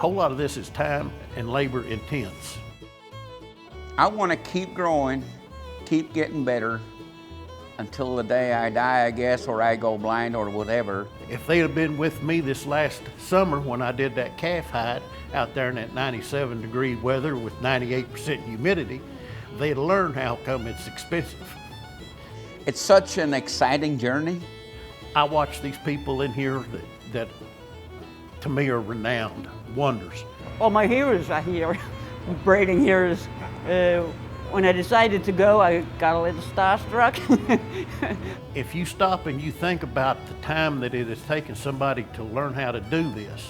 whole lot of this is time and labor intense. I want to keep growing, keep getting better until the day I die, I guess, or I go blind or whatever. If they'd have been with me this last summer when I did that calf hide out there in that 97-degree weather with 98% humidity, they'd learn how come it's expensive. It's such an exciting journey. I watch these people in here that to me are renowned wonders. All my heroes are here, braiding heroes. When I decided to go, I got a little starstruck. If you stop and you think about the time that it has taken somebody to learn how to do this.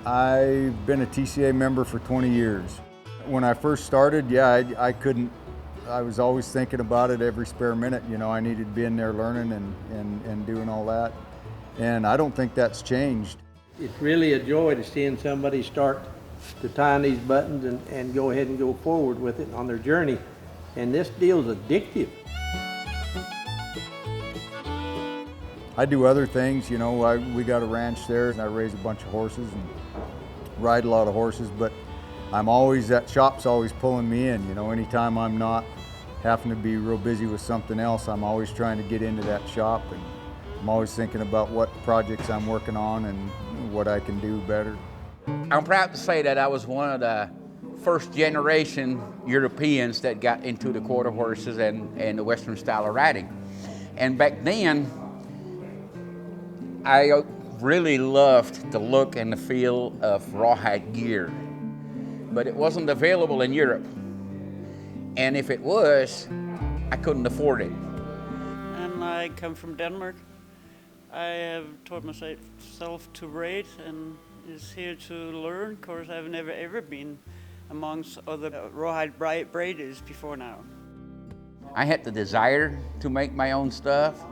I've been a TCA member for 20 years. When I first started, yeah, I was always thinking about it every spare minute. You know, I needed to be in there learning and doing all that. And I don't think that's changed. It's really a joy to seeing somebody start to tie these buttons and go ahead and go forward with it on their journey. And this deal's addictive. I do other things, you know, we got a ranch there and I raise a bunch of horses and ride a lot of horses, but that shop's always pulling me in, you know, anytime I'm not having to be real busy with something else, I'm always trying to get into that shop, and I'm always thinking about what projects I'm working on and what I can do better. I'm proud to say that I was one of the first generation Europeans that got into the quarter horses and the Western style of riding. And back then, I really loved the look and the feel of rawhide gear, but it wasn't available in Europe. And if it was, I couldn't afford it. And I come from Denmark. I have taught myself to braid and is here to learn, because I've never ever been amongst other rawhide braiders before now. I had the desire to make my own stuff.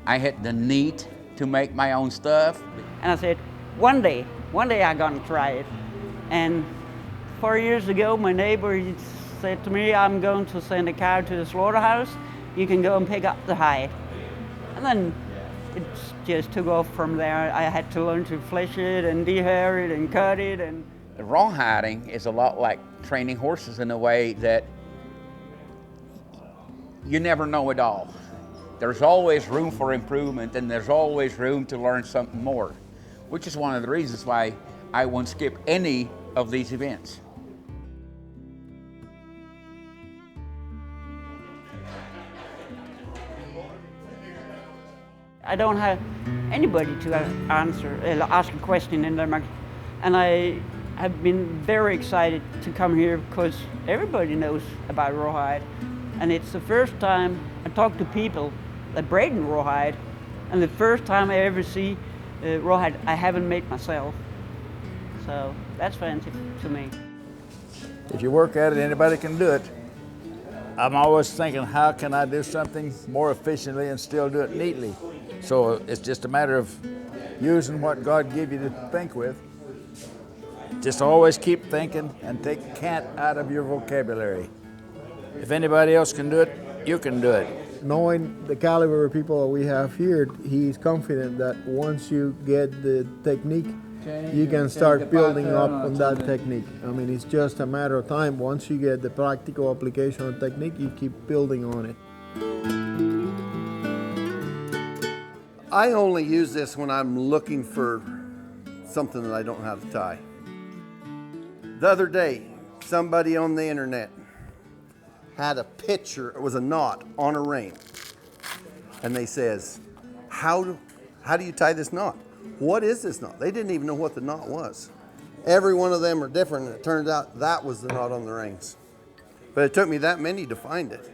I had the need to make my own stuff. And I said, one day I'm gonna try it. And 4 years ago, my neighbor he said to me, I'm going to send a cow to the slaughterhouse. You can go and pick up the hide. And then it just took off from there. I had to learn to flesh it and dehair it and cut it. And rawhiding is a lot like training horses in a way that you never know it all. There's always room for improvement, and there's always room to learn something more, which is one of the reasons why I won't skip any of these events. I don't have anybody to ask a question in Denmark. And I have been very excited to come here because everybody knows about rawhide. And it's the first time I talk to people that braid in rawhide, and the first time I ever see rawhide I haven't made myself. So that's fantastic to me. If you work at it, anybody can do it. I'm always thinking, how can I do something more efficiently and still do it neatly? So it's just a matter of using what God gave you to think with. Just always keep thinking and take can't out of your vocabulary. If anybody else can do it, you can do it. Knowing the caliber of people we have here, he's confident that once you get the technique, you can start building up on that technique. I mean, it's just a matter of time. Once you get the practical application of technique, you keep building on it. I only use this when I'm looking for something that I don't know how to tie. The other day, somebody on the internet had a picture, it was a knot on a rein. And they says, how do you tie this knot? What is this knot? They didn't even know what the knot was. Every one of them are different, and it turned out that was the knot on the reins. But it took me that many to find it.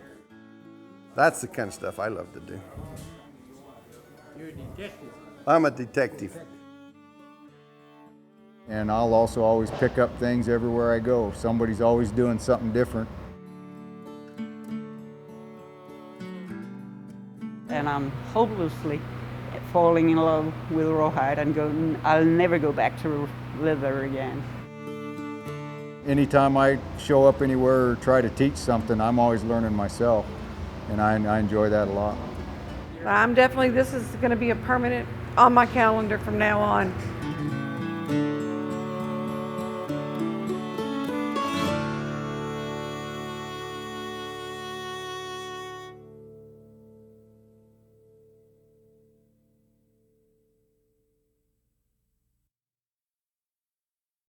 That's the kind of stuff I love to do. You're a detective. I'm a detective. And I'll also always pick up things everywhere I go. Somebody's always doing something different. And I'm hopelessly falling in love with rawhide and I'll never go back to leather again. Anytime I show up anywhere or try to teach something, I'm always learning myself, and I enjoy that a lot. This is going to be a permanent on my calendar from now on. you.